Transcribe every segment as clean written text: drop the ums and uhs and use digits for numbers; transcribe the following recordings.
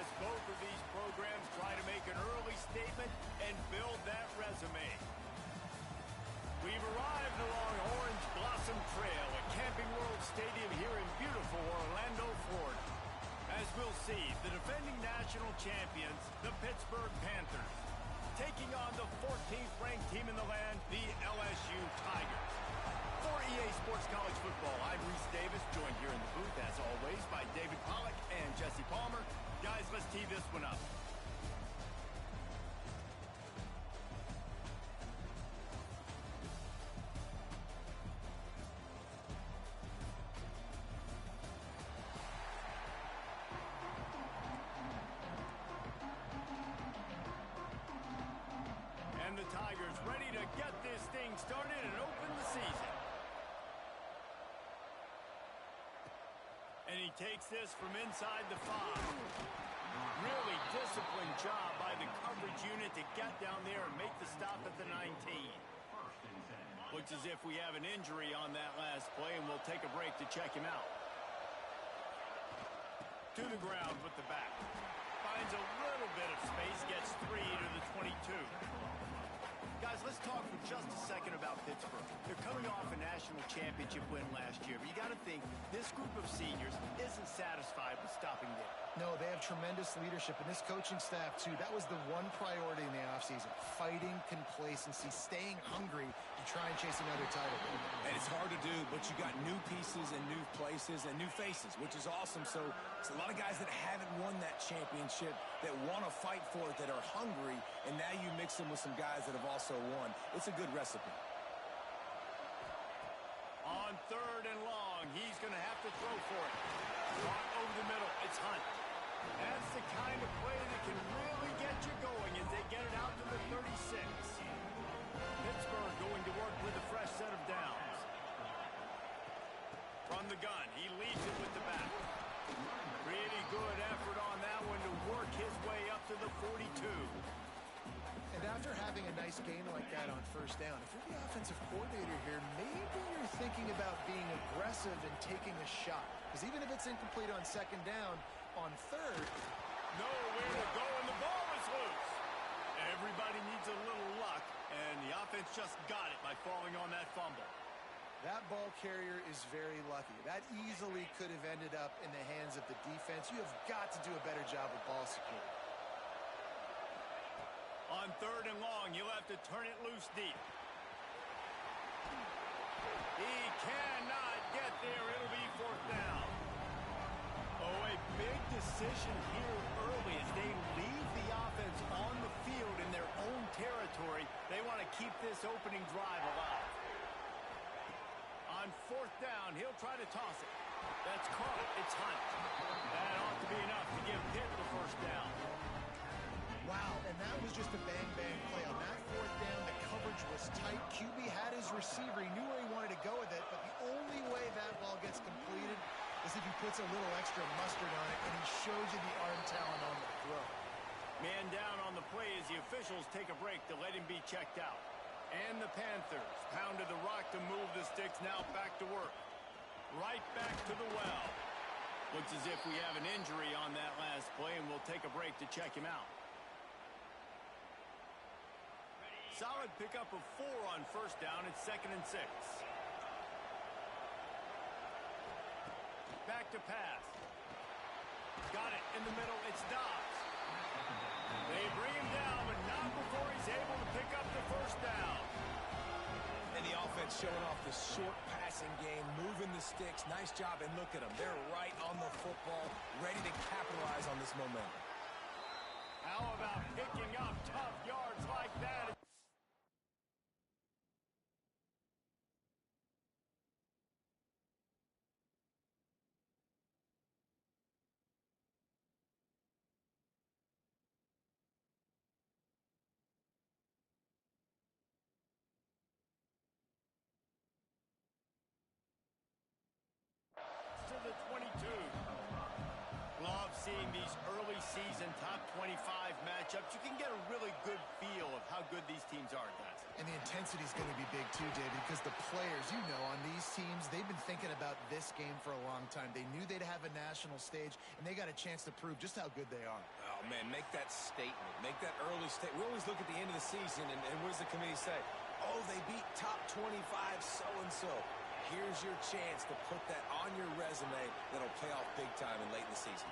As both of these programs try to make an early statement and build that resume. We've arrived along Orange Blossom Trail at Camping World Stadium here in beautiful Orlando, Florida. As we'll see, the defending national champions, the Pittsburgh Panthers, taking on the 14th ranked team in the land, the LSU Tigers. For EA Sports College Football, I'm Reese Davis, joined here in the booth, as always, by David Pollack and Jesse Palmer. Guys, let's tee this one up. And the Tigers ready to get this thing started and open the season. And he takes this from inside the 5. Really disciplined job by the coverage unit to get down there and make the stop at the 19. Looks as if we have an injury on that last play, and we'll take a break to check him out. To the ground with the back. Finds a little bit of space, gets 3 to the 22. Guys, let's talk for just a second about Pittsburgh. They're coming off a national championship win last year, but you got to think this group of seniors isn't satisfied with stopping there. No, they have tremendous leadership, and this coaching staff, too. That was the one priority in the offseason, fighting complacency, staying hungry to try and chase another title. And it's hard to do, but you got new pieces and new places and new faces, which is awesome. So it's a lot of guys that haven't won that championship that want to fight for it, that are hungry, and now you mix them with some guys that have also won. It's a good recipe. On 3rd and long, he's going to have to throw for it. Brought over the middle, it's Hunt. That's the kind of play that can really get you going as they get it out to the 36. Pittsburgh going to work with a fresh set of downs. From the gun, he leads it with the back. Pretty good effort on that one to work his way up to the 42. And after having a nice gain like that on 1st down, if you're the offensive coordinator here, maybe you're thinking about being aggressive and taking a shot. Because even if it's incomplete on 2nd down, on 3rd... nowhere to go, and the ball is loose. Everybody needs a little luck, and the offense just got it by falling on that fumble. That ball carrier is very lucky. That easily could have ended up in the hands of the defense. You have got to do a better job of ball security. On 3rd and long, you'll have to turn it loose deep. He cannot get there. It'll be 4th down. Oh, a big decision here early as they leave the offense on the field in their own territory. They want to keep this opening drive alive. On 4th down, he'll try to toss it. That's caught. It's Hunt. That ought to be enough to give Pitt the 1st down. Wow, and that was just a bang-bang play. On that 4th down, the coverage was tight. QB had his receiver. He knew where he wanted to go with it, but the only way that ball gets completed is if he puts a little extra mustard on it, and he shows you the arm talent on the throw. Man down on the play as the officials take a break to let him be checked out. And the Panthers pounded the rock to move the sticks, now back to work. Right back to the well. Looks as if we have an injury on that last play, and we'll take a break to check him out. Solid pickup of 4 on 1st down. It's 2nd and 6. Back to pass. Got it in the middle. It's Dobbs. They bring him down, but not before he's able to pick up the 1st down. And the offense showing off the short passing game, moving the sticks. Nice job, and look at them. They're right on the football, ready to capitalize on this momentum. How about picking up tough yards like that? To the 22. Glove seeing these early season top 25 matchups, you can get a really good feel of how good these teams are, guys. And the intensity is going to be big too, David, because the players, you know, on these teams, they've been thinking about this game for a long time. They knew they'd have a national stage, and they got a chance to prove just how good they are. Oh, man, make that statement. Make that early statement. We always look at the end of the season, and what does the committee say? Oh, they beat top 25 so-and-so. Here's your chance to put that on your resume that'll pay off big time and late in the season.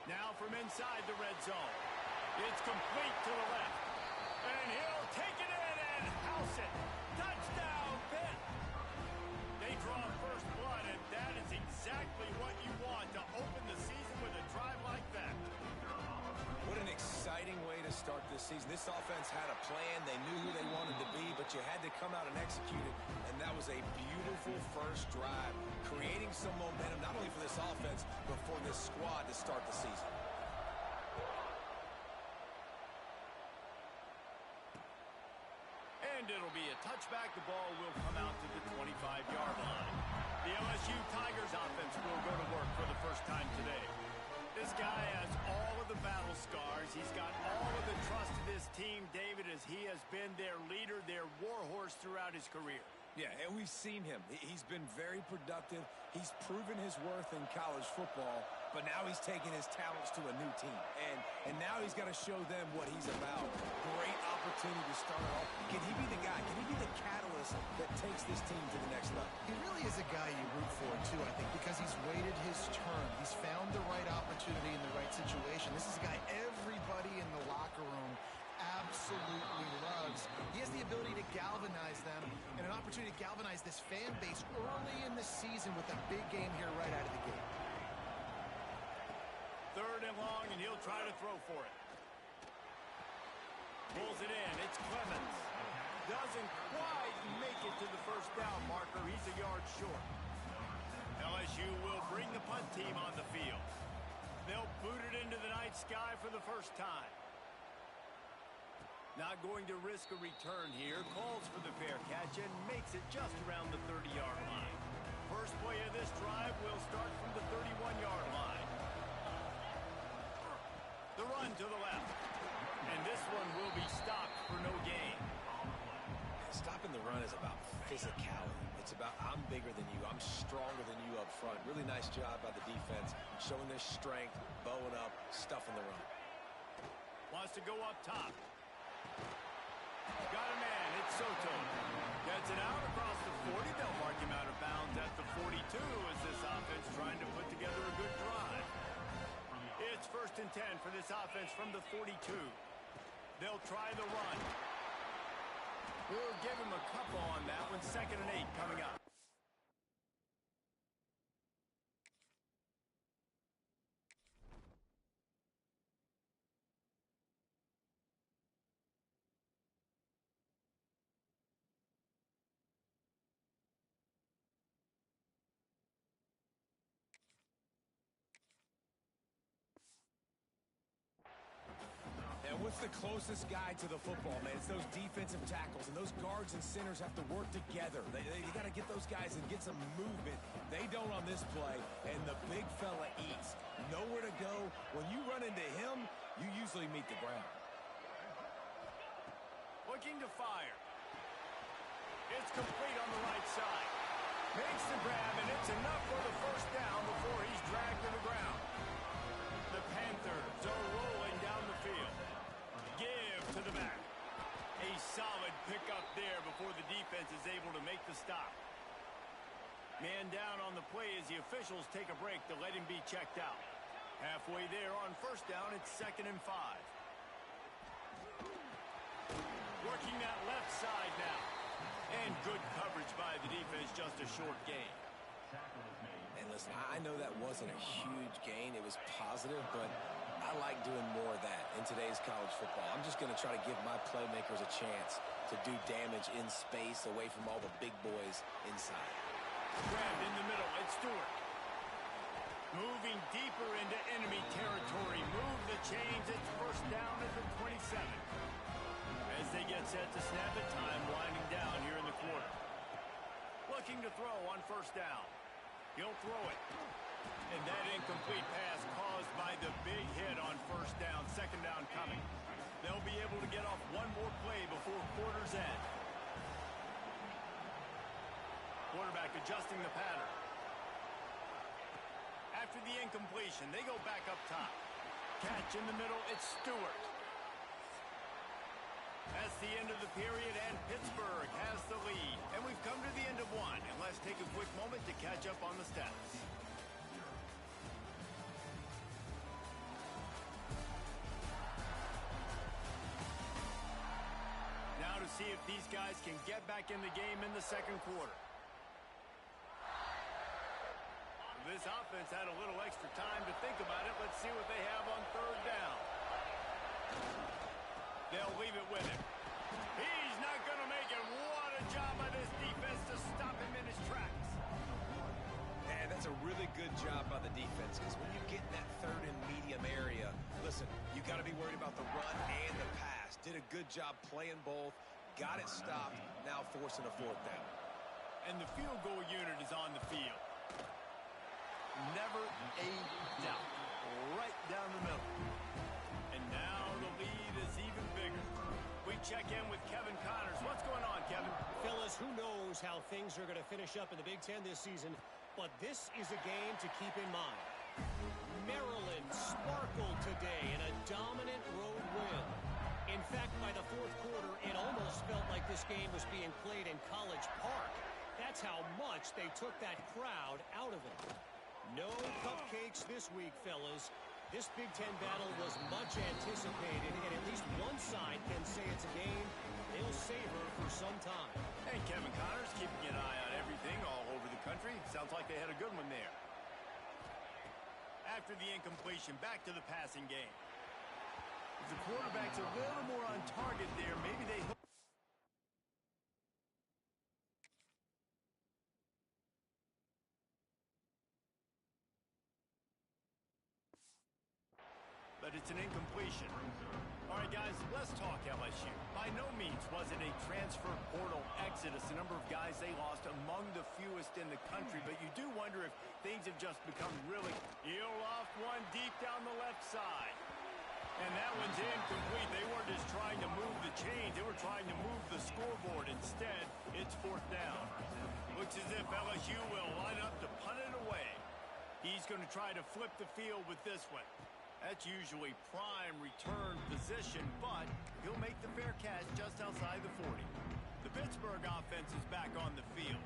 Now from inside the red zone. It's complete to the left. And he'll take it in and house it. Touchdown, Pitt. They draw first blood, and that is exactly what you want to open the season with a drive like that. What an exciting way to start this season. This offense had a plan. They knew who they wanted to be, but you had to come out and execute it. And that was a beautiful first drive, creating some momentum, not only for this offense, but for this squad to start the season. And it'll be a touchback. The ball will come out to the 25-yard line. The LSU Tigers offense will go to work for the first time today. This guy has all of the battle scars. He's got all of the trust of this team, David, as he has been their leader, their warhorse throughout his career. Yeah, and we've seen him. He's been very productive. He's proven his worth in college football, but now he's taking his talents to a new team. And now he's got to show them what he's about. Great opportunity to start off. Can he be the guy? Can he be the catalyst that takes this team to the next level? He really is a guy you root for, too, I think, because he's waited his turn. He's found the right opportunity in the right situation. This is a guy everybody in the locker room absolutely loves. He has the ability to galvanize them and an opportunity to galvanize this fan base early in the season with a big game here right out of the gate. Third and long, and he'll try to throw for it. Pulls it in. It's Clemens. Doesn't quite make it to the first down marker. He's a yard short. LSU will bring the punt team on the field. They'll boot it into the night sky for the first time. Not going to risk a return here. Calls for the fair catch and makes it just around the 30-yard line. First play of this drive will start from the 31-yard line. The run to the left. And this one will be stopped for no gain. Stopping the run is about physicality. It's about I'm bigger than you. I'm stronger than you up front. Really nice job by the defense, showing their strength, bowing up, stuffing the run. Wants to go up top. Got a man. It's Soto. Gets it out across the 40. They'll mark him out of bounds at the 42 as this offense trying to put together a good drive. It's 1st and 10 for this offense from the 42. They'll try the run. We'll give him a couple on that one. 2nd and 8 coming up. What's the closest guy to the football, man? It's those defensive tackles, and those guards and centers have to work together. They got to get those guys and get some movement. They don't on this play, and the big fella eats. Nowhere to go. When you run into him, you usually meet the ground. Looking to fire. It's complete on the right side. Makes the grab, and it's enough for the first down before he's dragged to the ground. The Panthers are rolling down the field. Give to the back. A solid pickup there before the defense is able to make the stop. Man down on the play as the officials take a break to let him be checked out. Halfway there on first down, it's 2nd and 5. Working that left side now. And good coverage by the defense, just a short gain. And listen, I know that wasn't a huge gain. It was positive, but I like doing more of that in today's college football. I'm just going to try to give my playmakers a chance to do damage in space away from all the big boys inside. Grabbed in the middle. It's Stewart. Moving deeper into enemy territory. Move the chains. It's first down at the 27. As they get set to snap it, time winding down here in the quarter. Looking to throw on first down. He'll throw it. And that incomplete pass caused by the big hit on first down, second down coming. They'll be able to get off one more play before quarter's end. Quarterback adjusting the pattern. After the incompletion, they go back up top. Catch in the middle, it's Stewart. That's the end of the period, and Pittsburgh has the lead. And we've come to the end of one, and let's take a quick moment to catch up on the stats. Now to see if these guys can get back in the game in the second quarter. This offense had a little extra time to think about it. Let's see what they have on third down. They'll leave it with him. He's not going to make it. What a job by this defense to stop him in his tracks. And that's a really good job by the defense, because when you get in that third and medium area, listen, you got to be worried about the run and the pass. Did a good job playing both, got it stopped, now forcing a fourth down. And the field goal unit is on the field. Never a doubt. Right down the middle. And now the lead is even bigger. We check in with Kevin Connors. What's going on, Kevin? Fellas, who knows how things are going to finish up in the Big Ten this season, but this is a game to keep in mind. Maryland sparkled today in a dominant road win. In fact, by the fourth quarter, it almost felt like this game was being played in College Park. That's how much they took that crowd out of it. No cupcakes this week, fellas. This Big Ten battle was much anticipated, and at least one side can say it's a game they'll savor for some time. Hey, Kevin Connors, keeping an eye on everything all over the country. Sounds like they had a good one there. After the incompletion, back to the passing game. If the quarterback's a little more on target there, maybe they... But it's an incompletion. All right, guys, let's talk LSU. By no means was it a transfer portal exodus. The number of guys they lost among the fewest in the country, but you do wonder if things have just become really... He'll loft one deep down the left side. And that one's incomplete. They weren't just trying to move the chains. They were trying to move the scoreboard. Instead, it's fourth down. Looks as if LSU will line up to punt it away. He's going to try to flip the field with this one. That's usually prime return position, but he'll make the fair catch just outside the 40. The Pittsburgh offense is back on the field.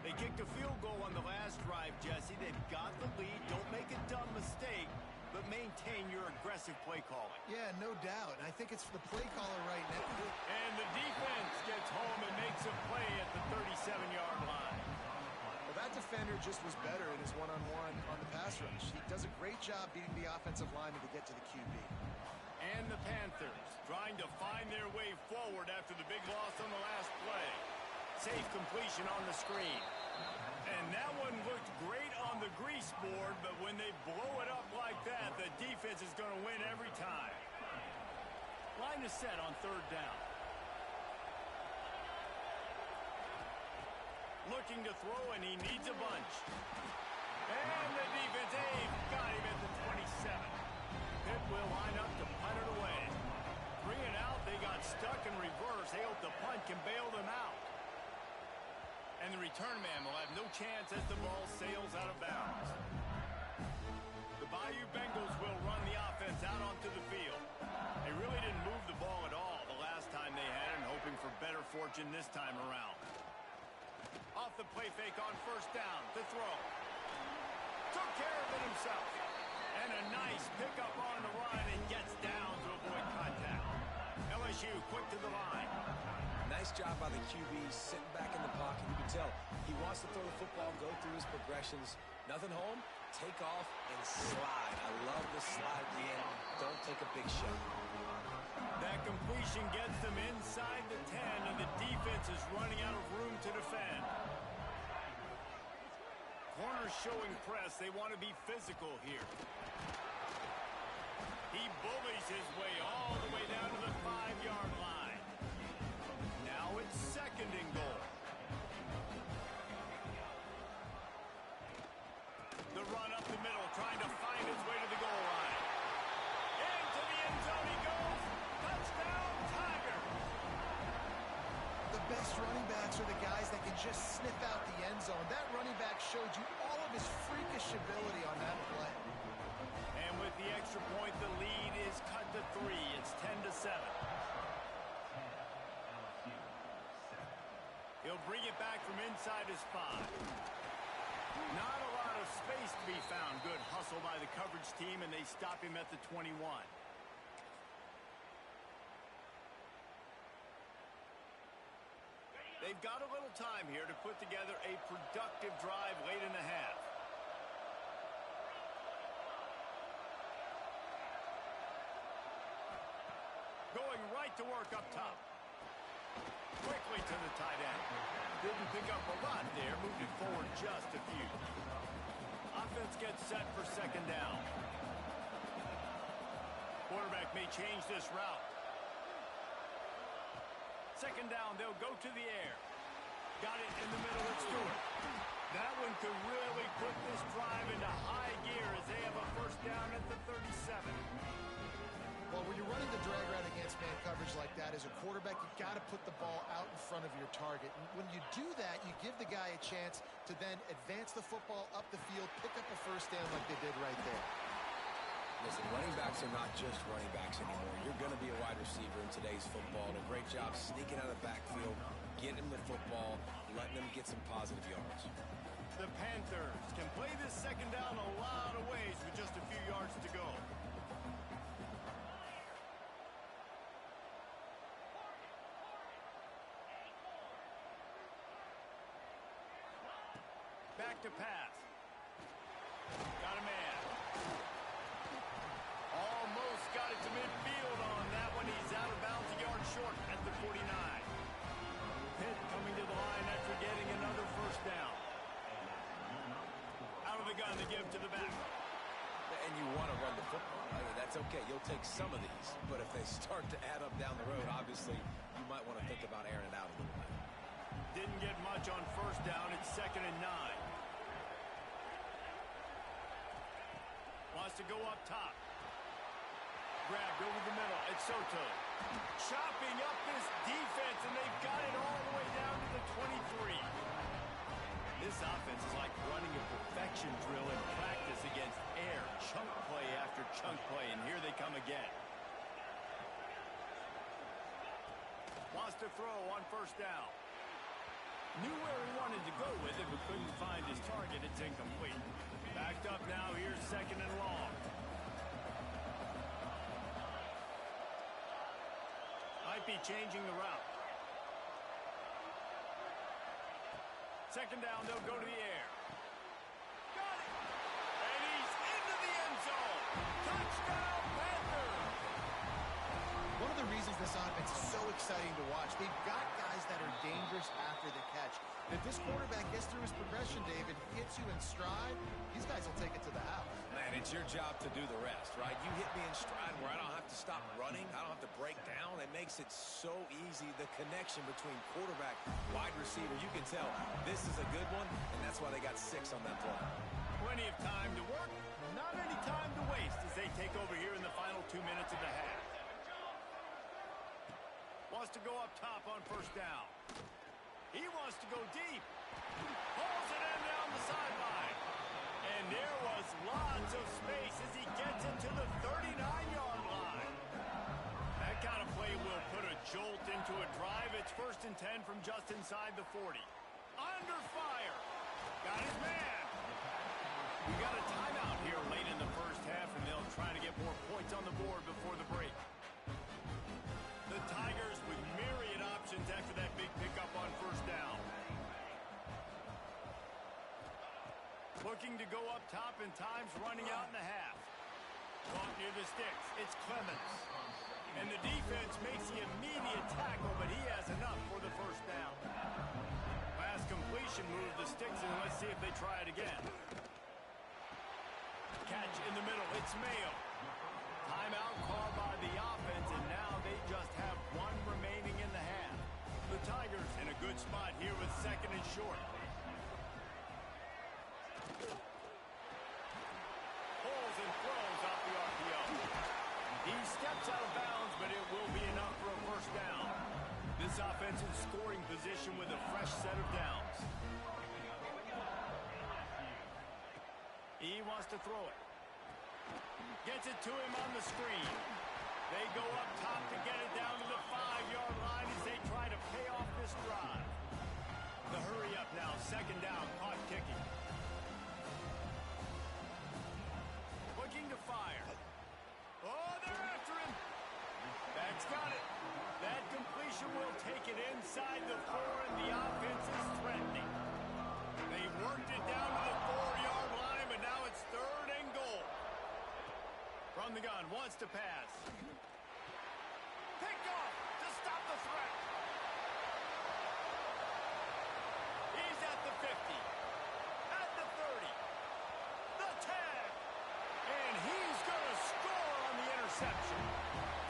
They kicked a field goal on the last drive, Jesse. They've got the lead. Don't make a dumb mistake, but maintain your aggressive play calling. Yeah, no doubt. And I think it's the play caller right now. And the defense gets home and makes a play at the 37-yard line. Well, that defender just was better in his one-on-one on the pass rush. He does a great job beating the offensive lineman to get to the QB. And the Panthers trying to find their way forward after the big loss on the last play. Safe completion on the screen. And that one looked great on the grease board, but when they blow it up like that, the defense is going to win every time. Line is set on third down. Looking to throw, and he needs a bunch. And the defense, got him at the 27. Pitt will line up to punt it away. 3 and out, they got stuck in reverse. They hope the punt can bail them out. And the return man will have no chance as the ball sails out of bounds. The Bayou Bengals will run the offense out onto the field. They really didn't move the ball at all the last time they had it, and hoping for better fortune this time around. Off the play fake on first down to throw. Took care of it himself. And a nice pickup on the run and gets down to avoid contact. LSU quick to the line. Nice job by the QB, sitting back in the pocket. You can tell he wants to throw the football, go through his progressions. Nothing home, take off and slide. I love the slide at the end. Don't take a big shot. That completion gets them inside the 10, and the defense is running out of room to defend. Corners showing press. They want to be physical here. He bullies his way all the way down to the 5-yard line. Now it's second and goal. trying to find his way to the goal line. Into the end zone he goes. Touchdown, Tigers. The best running backs are the guys that can just sniff out the end zone. That running back showed you all of his freakish ability on that play. And with the extra point, the lead is cut to 3. It's 10-7. He'll bring it back from inside his 5. Not a lot of space to be found. Good hustle by the coverage team, and they stop him at the 21. They've got a little time here to put together a productive drive late in the half. Going right to work up top. Quickly to the tight end. Didn't pick up a lot there. Moved it forward just a few. Offense gets set for second down. Quarterback may change this route. Second down, they'll go to the air. Got it in the middle of Stewart. That one could really put this drive into high gear as they have a first down at the 37. Well, when you're running the drag route against man coverage like that, as a quarterback, you've got to put the ball out in front of your target. And when you do that, you give the guy a chance to then advance the football up the field, pick up a first down like they did right there. Listen, running backs are not just running backs anymore. You're going to be a wide receiver in today's football. And a great job sneaking out of the backfield, getting him the football, letting him get some positive yards. The Panthers can play this second down a lot of ways with just a few yards to go. Back to pass. Got a man. Almost got it to midfield on that one. He's out of bounds, a yard short at the 49. Pitt coming to the line after getting another first down. Out of the gun to give to the back. And you want to run the football. I mean, that's okay. You'll take some of these. But if they start to add up down the road, obviously, you might want to think about airing it out a little bit. Didn't get much on first down. It's 2nd and 9. Wants to go up top. Grabbed over the middle. It's Soto. Chopping up this defense, and they've got it all the way down to the 23. This offense is like running a perfection drill in practice against air. Chunk play after chunk play, and here they come again. Wants to throw on first down. Knew where he wanted to go with it, but couldn't find his target. It's incomplete. Backed up now. Here's 2nd and long. Might be changing the route. 2nd down, they'll go to the air. Got it! And he's into the end zone. Touchdown, Panthers! One of the reasons this offense is so exciting to watch, they've got guys that are dangerous after the catch. If this quarterback gets through his progression, David, hits you in stride, these guys will take it to the house. Man, it's your job to do the rest, right? You hit me in stride where I don't have to stop running. I don't have to break down. It makes it so easy. The connection between quarterback, wide receiver, you can tell this is a good one, and that's why they got 6 on that play. Plenty of time to work, not any time to waste as they take over here in the final 2 minutes of the half. Wants to go up top on first down. He wants to go deep. Pulls it in down the sideline. And there was lots of space as he gets it to the 39-yard line. That kind of play will put a jolt into a drive. It's 1st and 10 from just inside the 40. Under fire. Got his man. We got a timeout here late in the first half, and they'll try to get more points on the board before the break. The Tigers with myriad options after that big pickup on first down. Looking to go up top, and time's running out in the half. Caught near the sticks. It's Clemens. And the defense makes the immediate tackle, but he has enough for the first down. Pass completion moved the sticks, and let's see if they try it again. Catch in the middle. It's Mayo. Timeout called by the offense, and now they just have 1 remaining in the half. The Tigers in a good spot here with 2nd and short. steps out of bounds, but it will be enough for a first down. This offense in scoring position with a fresh set of downs. He wants to throw it. Gets it to him on the screen. They go up top to get it down to the 5-yard line as they try to pay off this drive. The hurry up now, second down, caught kicking. Looking to fire. Oh, they're after him. That's got it. That completion will take it inside the 4, and the offense is threatening. They worked it down to the 4-yard line, but now it's 3rd and goal. From the gun, wants to pass. Picked off to stop the threat. He's at the 50, at the 30, the 10, and he's going to score on the interception.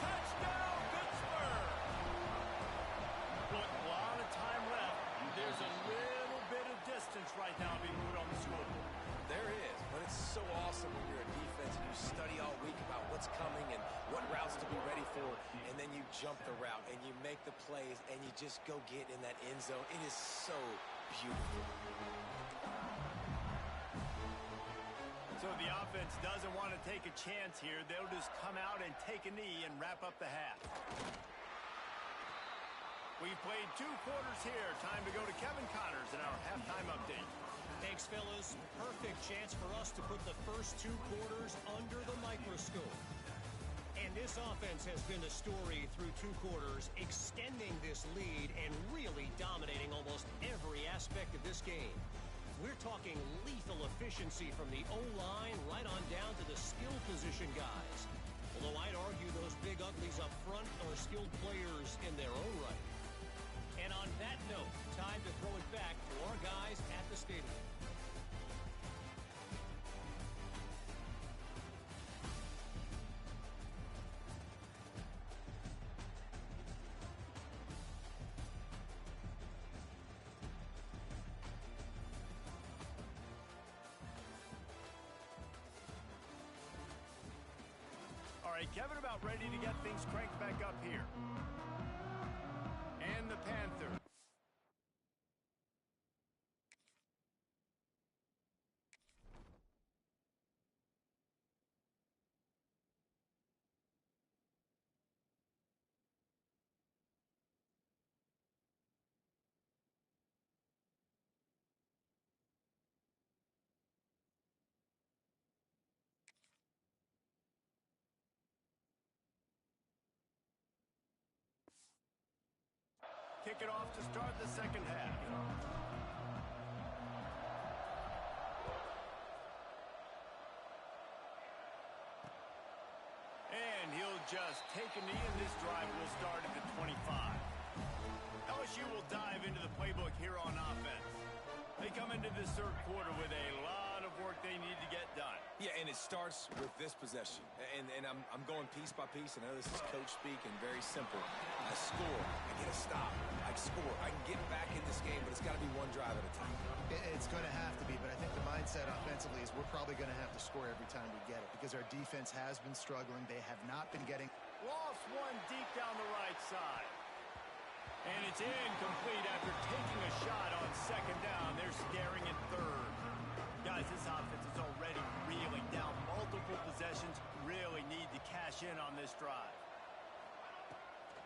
Touchdown, Pittsburgh! Look, a lot of time left. There's a little bit of distance right now being moved on the scoreboard. There is, but it's so awesome when you're a defense and you study all week about what's coming and what routes to be ready for, and then you jump the route and you make the plays and you just go get in that end zone. It is so beautiful. So the offense doesn't want to take a chance here. They'll just come out and take a knee and wrap up the half. We've played 2 quarters here. Time to go to Kevin Connors in our halftime update. Thanks, fellas. Perfect chance for us to put the first 2 quarters under the microscope. And this offense has been the story through 2 quarters, extending this lead and really dominating almost every aspect of this game. We're talking lethal efficiency from the O-line right on down to the skill position guys. Although I'd argue those big uglies up front are skilled players in their own right. And on that note, time to throw it back to our guys at the stadium. All right, Kevin, about ready to get things cranked back up here. And the Panther. Kick it off to start the second half. And he'll just take a knee, and this drive will start at the 25. LSU will dive into the playbook here on offense. They come into this 3rd quarter with a lot of work they need to get done. Yeah, and it starts with this possession. And I'm going piece by piece. I know this is coach speak and very simple. I score. I get a stop. I score. I can get back in this game, but it's got to be 1 drive at a time. It's going to have to be, but I think the mindset offensively is we're probably going to have to score every time we get it because our defense has been struggling. They have not been getting... Lost one deep down the right side. And it's incomplete after taking a shot on 2nd down. They're staring at 3rd. Guys, this offense is already reeling down multiple possessions. Really need to cash in on this drive.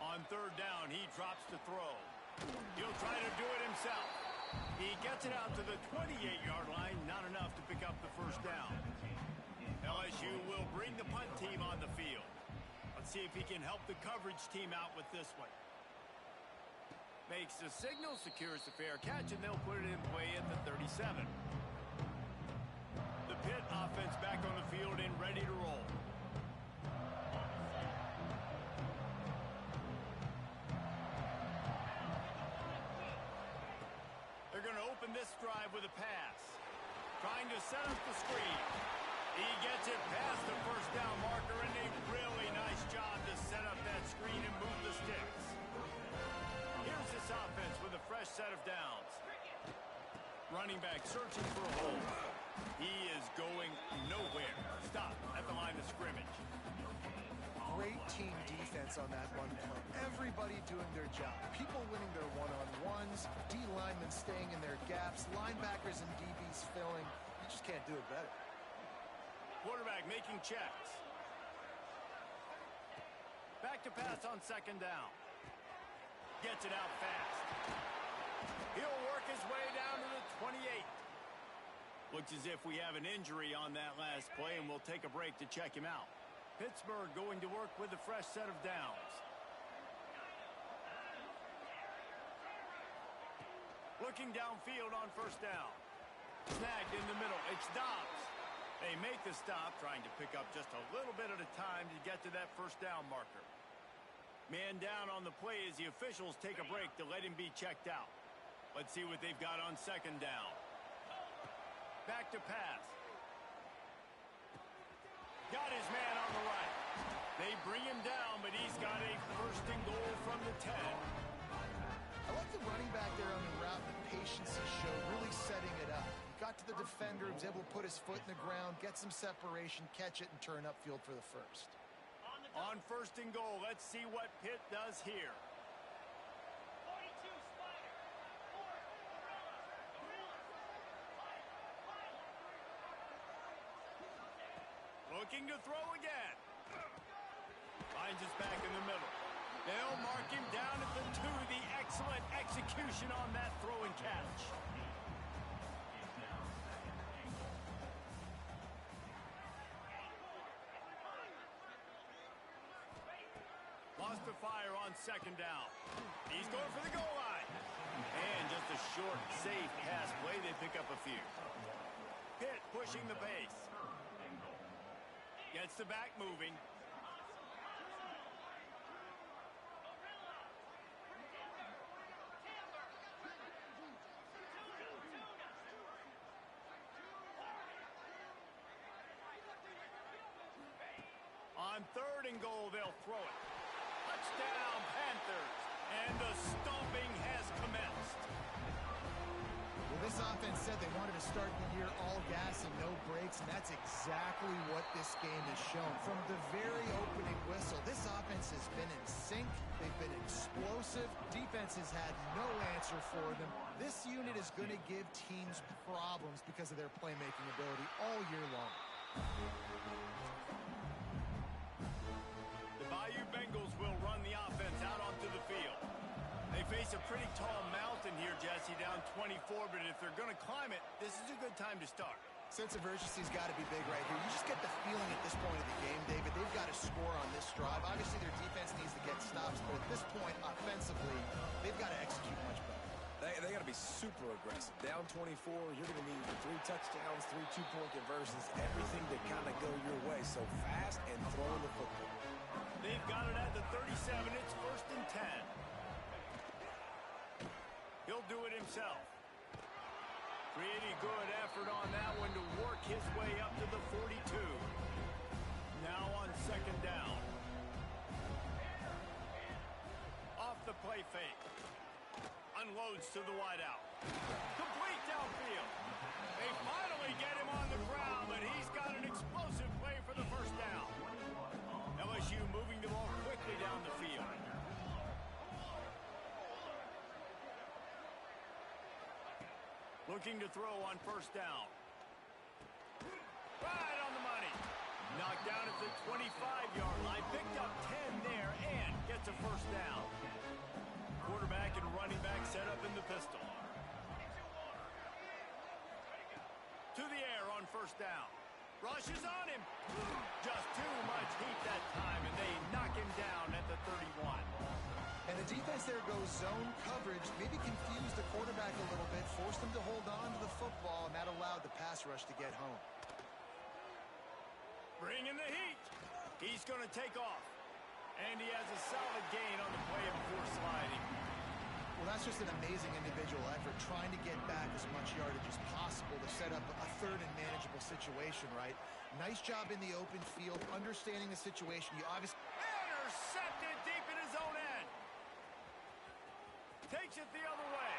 On 3rd down, he drops to throw. He'll try to do it himself. He gets it out to the 28-yard line. Not enough to pick up the first down. LSU will bring the punt team on the field. Let's see if he can help the coverage team out with this one. Makes the signal, secures the fair catch, and they'll put it in play at the 37. The Pitt offense back on the field and ready to roll. They're going to open this drive with a pass. Trying to set up the screen. He gets it past the first down marker, and a really nice job to set up that screen and move the sticks. Here's this offense with a fresh set of downs. Running back searching for a hole. He is going nowhere. Stop at the line of scrimmage. Great team defense on that one play. Everybody doing their job. People winning their one-on-ones, D linemen staying in their gaps, linebackers and DBs filling. You just can't do it better. Quarterback making checks. Back to pass on second down. Gets it out fast. He'll work his way down to the 28. Looks as if we have an injury on that last play, and we'll take a break to check him out. Pittsburgh going to work with a fresh set of downs. Looking downfield on first down. Snagged in the middle. It's Dobbs. They make the stop, trying to pick up just a little bit at a time to get to that first down marker. Man down on the play as the officials take a break to let him be checked out. Let's see what they've got on second down. Back to pass. Got his man on the right. They bring him down, but he's got a first and goal from the 10. I like the running back there on the route, the patience he showed, really setting it up. He got to the defender, was able to put his foot in the ground, get some separation, catch it, and turn upfield for the first. On first and goal, let's see what Pitt does here. Looking to throw again. Finds us back in the middle. They'll mark him down at the 2. The excellent execution on that throw and catch. Lost the fire on second down. He's going for the goal line. And just a short, safe pass play. They pick up a few. Pitt pushing the pace. Gets the back moving. On third and goal, they'll throw it. Touchdown, Panthers. And the stomping has commenced. Well, this offense said they wanted to start the year all gas and no brakes, and that's exactly what this game has shown. From the very opening whistle, this offense has been in sync. They've been explosive. Defense has had no answer for them. This unit is going to give teams problems because of their playmaking ability all year long. The Bayou Bengals will run the offense out onto the field. They face a pretty tall mountain here, Jesse, down 24, but if they're going to climb it, this is a good time to start. Sense of urgency's got to be big right here. You just get the feeling at this point of the game, David, they've got to score on this drive. Obviously, their defense needs to get stops, but at this point, offensively, they've got to execute much better. They got to be super aggressive. Down 24, you're going to need 3 touchdowns, 3 two-point conversions, everything to kind of go your way. So fast and throwing the football. They've got it at the 37. It's first and 10. He'll do it himself. Pretty good effort on that one to work his way up to the 42. Now on second down. Off the play fake. Unloads to the wideout. Complete downfield. They finally get him on the ground, but he's got an explosive play for the first down. LSU moving the ball quickly down the field. Looking to throw on first down. Right on the money. Knocked down at the 25-yard line. Picked up 10 there and gets a first down. Quarterback and running back set up in the pistol. To the air on first down. Rushes on him. Just too much heat that time, and they knock him down at the 31. And the defense there goes zone coverage, maybe confused the quarterback a little bit, forced him to hold on to the football, and that allowed the pass rush to get home. Bringing the heat. He's going to take off. And he has a solid gain on the play before sliding. Well, that's just an amazing individual effort, trying to get back as much yardage as possible to set up a third and manageable situation, right? Nice job in the open field, understanding the situation. You obviously... Intercepted deep in his own end. Takes it the other way.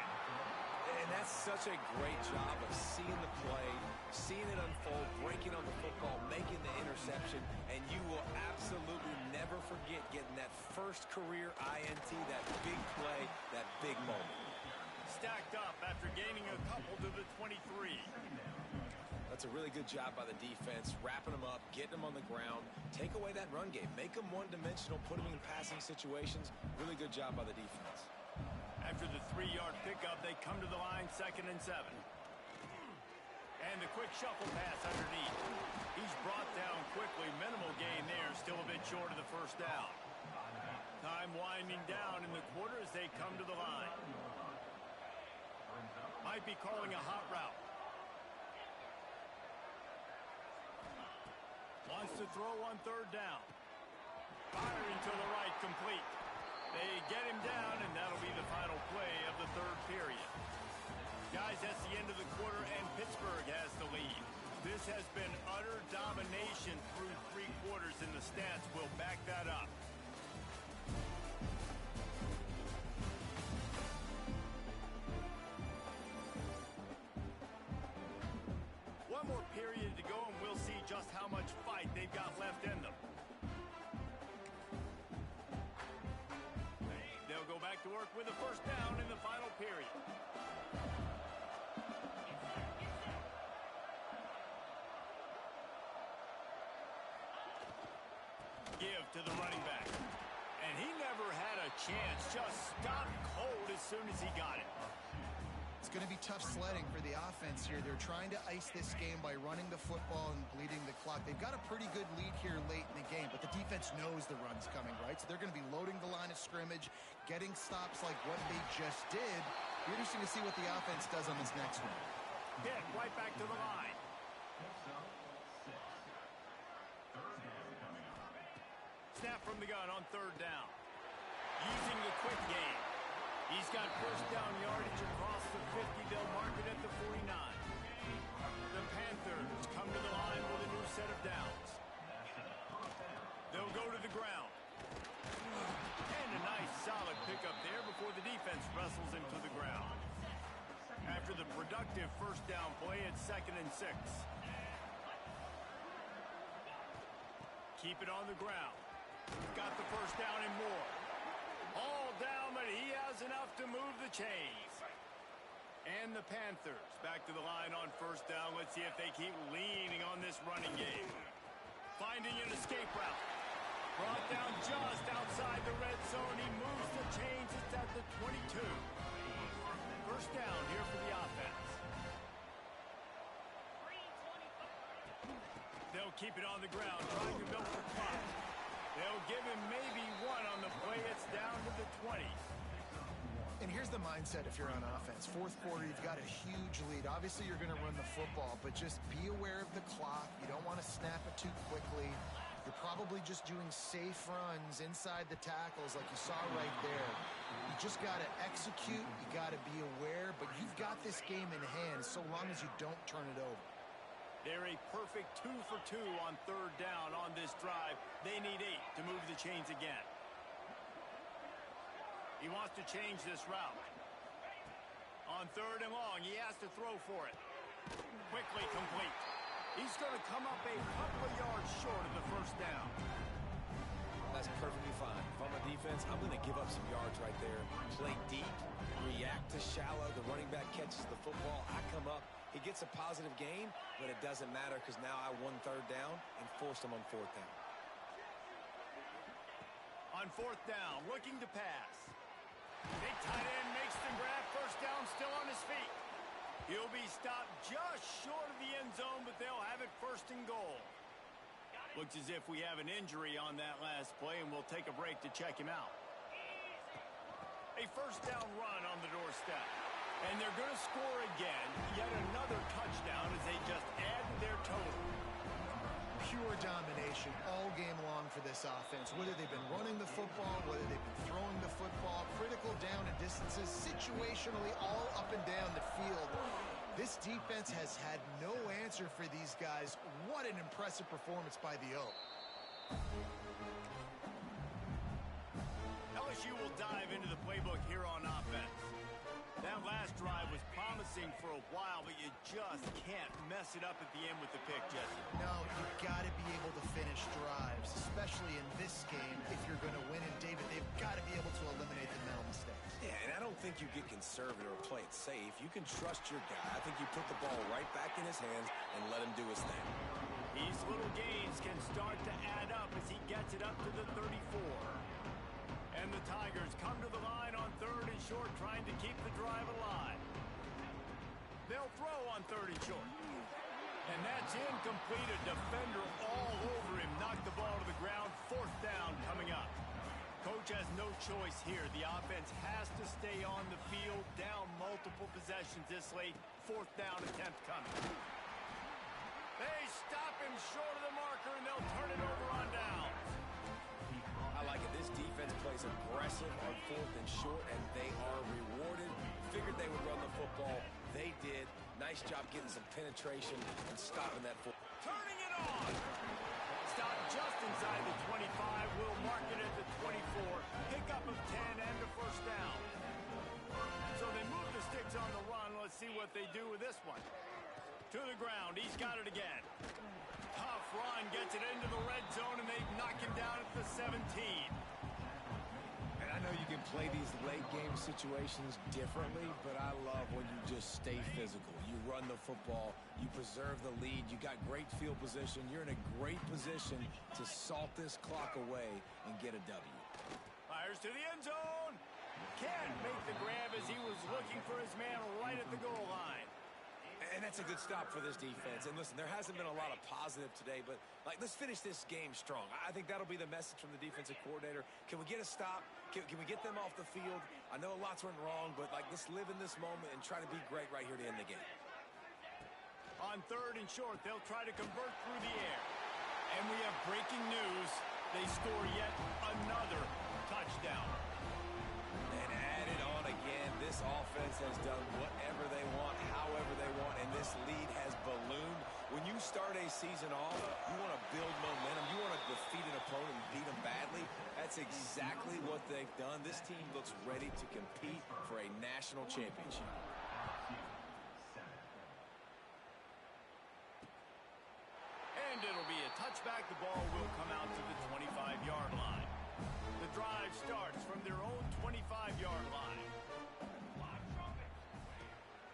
And that's such a great job of seeing the play, seeing it unfold, breaking on the football, making the interception. interception, and you will absolutely never forget getting that first career INT, that big play, that big moment. Stacked up after gaining a couple to the 23. That's a really good job by the defense, wrapping them up, getting them on the ground, take away that run game, make them one-dimensional, put them in passing situations. Really good job by the defense. After the 3-yard pickup, they come to the line, 2nd and 7. And the quick shuffle pass underneath. He's brought down quickly. Minimal gain there, still a bit short of the first down. Time winding down in the quarter as they come to the line. Might be calling a hot route. Wants to throw on 3rd down. Firing to the right, complete. They get him down, and that'll be the final play of the 3rd period. Guys, that's the end of the quarter, and Pittsburgh has the lead. This has been utter domination through 3 quarters, and the stats will back that up. One more period to go, and we'll see just how much fight they've got left in them. They'll go back to work with a 1st down in the final period. Give to the running back. And he never had a chance. Just stopped cold as soon as he got it. It's going to be tough sledding for the offense here. They're trying to ice this game by running the football and bleeding the clock. They've got a pretty good lead here late in the game, but the defense knows the run's coming, right? So they're going to be loading the line of scrimmage, getting stops like what they just did. Be interesting to see what the offense does on this next one. Hit right back to the line. Snap from the gun on 3rd down. Using the quick game. He's got 1st down yardage across the 50. They'll mark it at the 49. The Panthers come to the line with a new set of downs. They'll go to the ground. And a nice solid pickup there before the defense wrestles him to the ground. After the productive 1st down play, it's 2nd and 6. Keep it on the ground. Got the 1st down and more. All down, but he has enough to move the chains. And the Panthers back to the line on 1st down. Let's see if they keep leaning on this running game. Finding an escape route. Brought down just outside the red zone. He moves the chains. It's at the 22. 1st down here for the offense. They'll keep it on the ground, trying to build the clock. They'll give him maybe 1 on the play. It's down to the 20. And here's the mindset if you're on offense. 4th quarter, you've got a huge lead. Obviously, you're going to run the football, but just be aware of the clock. You don't want to snap it too quickly. You're probably just doing safe runs inside the tackles like you saw right there. You just got to execute. You got to be aware, but you've got this game in hand so long as you don't turn it over. They're a perfect 2 for 2 on 3rd down on this drive. They need 8 to move the chains again. He wants to change this route. On 3rd and long, he has to throw for it. Quickly complete. He's going to come up a couple of yards short of the 1st down. That's perfectly fine. If I'm a defense, I'm going to give up some yards right there. Play deep, react to shallow. The running back catches the football. I come up. He gets a positive gain, but it doesn't matter because now I won 3rd down and forced him on 4th down. On 4th down, looking to pass. Big tight end makes the grab. 1st down, still on his feet. He'll be stopped just short of the end zone, but they'll have it 1st and goal. Looks as if we have an injury on that last play, and we'll take a break to check him out. A 1st down run on the doorstep. And they're going to score again. Yet another touchdown as they just add to their total. Pure domination all game long for this offense. Whether they've been running the football, whether they've been throwing the football, critical down and distances, situationally all up and down the field. This defense has had no answer for these guys. What an impressive performance by the Oak. LSU will dive into the playbook here on offense. That last drive was promising for a while, but you just can't mess it up at the end with the pick, Jesse. No, you've got to be able to drives, especially in this game, if you're going to win. And David, they've got to be able to eliminate the mental mistakes. Yeah, and I don't think you get conservative or play it safe. You can trust your guy. I think you put the ball right back in his hands and let him do his thing. These little gains can start to add up as he gets it up to the 34. And the Tigers come to the line on 3rd and short, trying to keep the drive alive. They'll throw on 3rd and short. And that's incomplete. A defender all over him. Knocked the ball to the ground. 4th down coming up. Coach has no choice here. The offense has to stay on the field. Down multiple possessions this late. 4th down attempt coming. They stop him short of the marker, and they'll turn it over on down. I like it. This defense plays aggressive on 4th and short, and they are rewarded. Figured they would run the football. They did. Nice job getting some penetration and stopping that football. Turning it on. Stop just inside the 25. Will mark it at the 24. Pickup of 10 and a 1st down. So they move the sticks on the run. Let's see what they do with this one. To the ground. He's got it again. Tough run. Gets it into the red zone, and they knock him down at the 17. I know you can play these late game situations differently, but I love when you just stay physical. You run the football, you preserve the lead, you got great field position, you're in a great position to salt this clock away and get a W. Fires to the end zone. Can't make the grab as he was looking for his man right at the goal line. And that's a good stop for this defense. And listen, there hasn't been a lot of positive today, but let's finish this game strong. I think that'll be the message from the defensive coordinator. Can we get a stop? Can we get them off the field? I know lots went wrong, but let's live in this moment and try to be great right here to end the game. On 3rd and short, they'll try to convert through the air. And we have breaking news. They score yet another touchdown. And add it on again. This offense has done whatever they want, however they want, and this lead has ballooned. When you start a season off, you want to build momentum. You want to defeat an opponent and beat them badly. That's exactly what they've done. This team looks ready to compete for a national championship. And it'll be a touchback. The ball will come out to the 25-yard line. The drive starts from their own 25-yard line.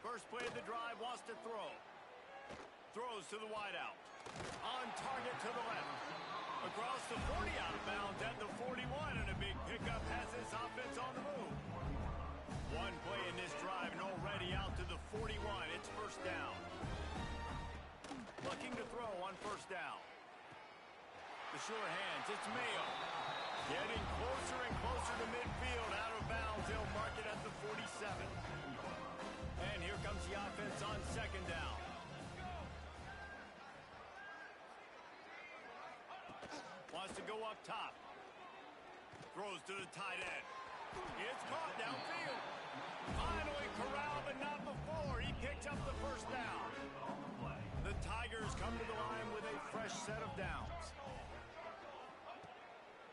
First play of the drive, wants to throw. Throws to the wideout. On target to the left. Across the 40, out of bounds at the 41, and a big pickup has this offense on the move. One play in this drive, and already out to the 41. It's 1st down. Looking to throw on 1st down. The sure hands, it's Mayo. Getting closer and closer to midfield. Out of bounds, they'll mark it at the 47. And here comes the offense on 2nd down. Wants to go up top. Throws to the tight end. It's caught downfield. Finally corralled, but not before. He picks up the 1st down. The Tigers come to the line with a fresh set of downs.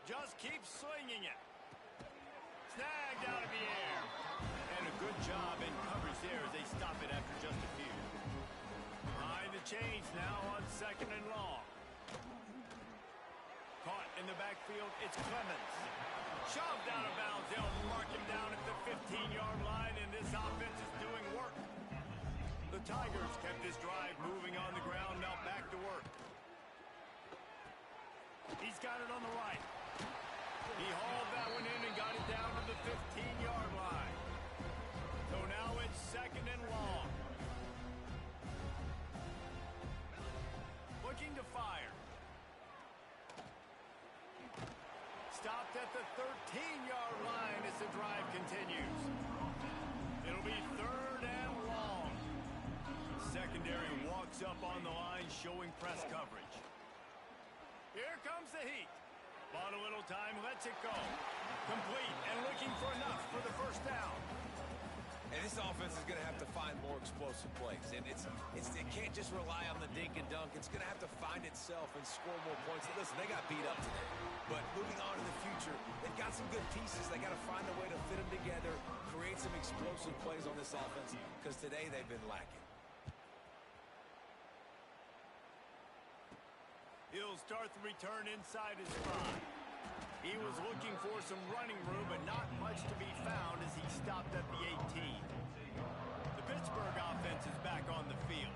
Just keep slinging it. Snagged out of the air. And a good job in coverage there as they stop it after just a few. Behind the chains now on 2nd and long. Caught in the backfield, it's Clemens. Shoved out of bounds. They'll mark him down at the 15-yard line, and this offense is doing work. The Tigers kept this drive moving on the ground, now back to work. He's got it on the right. He hauled that one in and got it down to the 15-yard line. So now it's 2nd and long. Looking to fire. Stopped at the 13-yard line as the drive continues. It'll be 3rd and long. Secondary walks up on the line, showing press coverage. Here comes the heat. Bought a little time, lets it go. Complete and looking for enough for the 1st down. And this offense is going to have to find more explosive plays. And it can't just rely on the dink and dunk. It's going to have to find itself and score more points. Listen, they got beat up today. But moving on to the future, they've got some good pieces. They got to find a way to fit them together, create some explosive plays on this offense, because today they've been lacking. He'll start the return inside his spot. He was looking for some running room, but not much to be found as he stopped at the 18. The Pittsburgh offense is back on the field.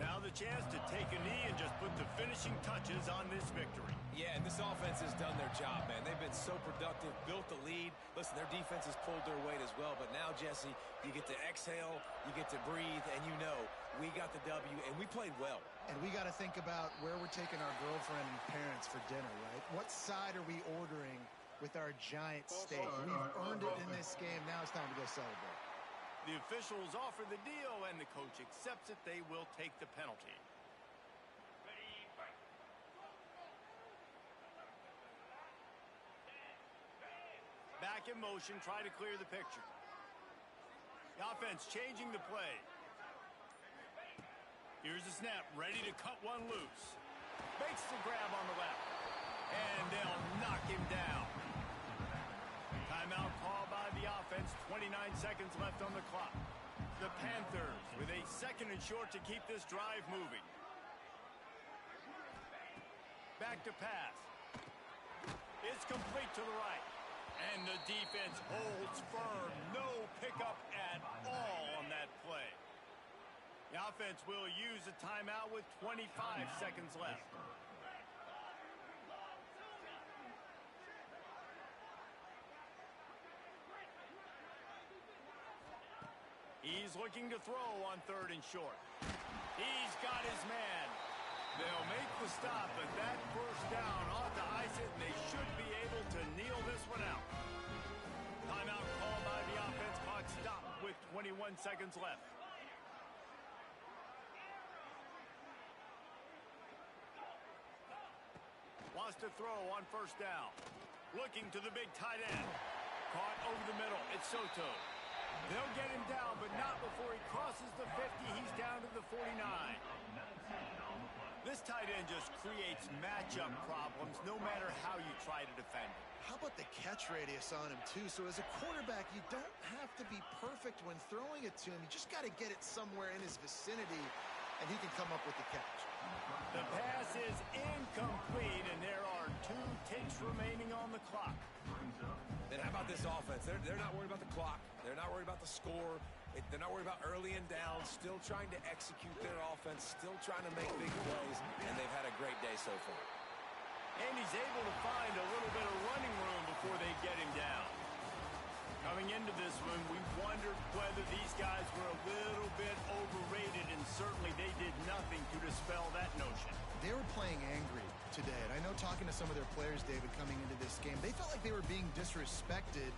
Now the chance to take a knee and just put the finishing touches on this victory. Yeah, and this offense has done their job, man. They've been so productive, built the lead. Listen, their defense has pulled their weight as well. But now, Jesse, you get to exhale, you get to breathe, and you know we got the W, and we played well. And we got to think about where we're taking our girlfriend and parents for dinner, right? What side are we ordering with our giant steak? We've earned it in this game. Now it's time to go celebrate. The officials offer the deal, and the coach accepts it. They will take the penalty. Back in motion, try to clear the picture. The offense changing the play. Here's the snap, ready to cut one loose. Makes the grab on the left. And they'll knock him down. Timeout call by the offense. 29 seconds left on the clock. The Panthers with a second and short to keep this drive moving. Back to pass. It's complete to the right. And the defense holds firm. No pickup at all on that play. The offense will use a timeout with 25 seconds left. He's looking to throw on third and short. He's got his man. They'll make the stop, but that first down ought to ice it, and they should be able to kneel this one out. Timeout called by the offense. Clock stopped with 21 seconds left. Wants to throw on first down. Looking to the big tight end. Caught over the middle. It's Soto. They'll get him down, but not before he crosses the 50. He's down to the 49. This tight end just creates matchup problems no matter how you try to defend him. How about the catch radius on him, too? So as a quarterback, you don't have to be perfect when throwing it to him. You just got to get it somewhere in his vicinity, and he can come up with the catch. The pass is incomplete, and there are 2 ticks remaining on the clock. And how about this offense? They're not worried about the clock. They're not worried about the score. They're not worried about early and down. Still trying to execute their offense. Still trying to make big plays. And they've had a great day so far. And he's able to find a little bit of running room before they get him down. Coming into this one, we wondered whether these guys were a little bit overrated, and certainly they did nothing to dispel that notion. They were playing angry today, and I know talking to some of their players, David, coming into this game, they felt like they were being disrespected.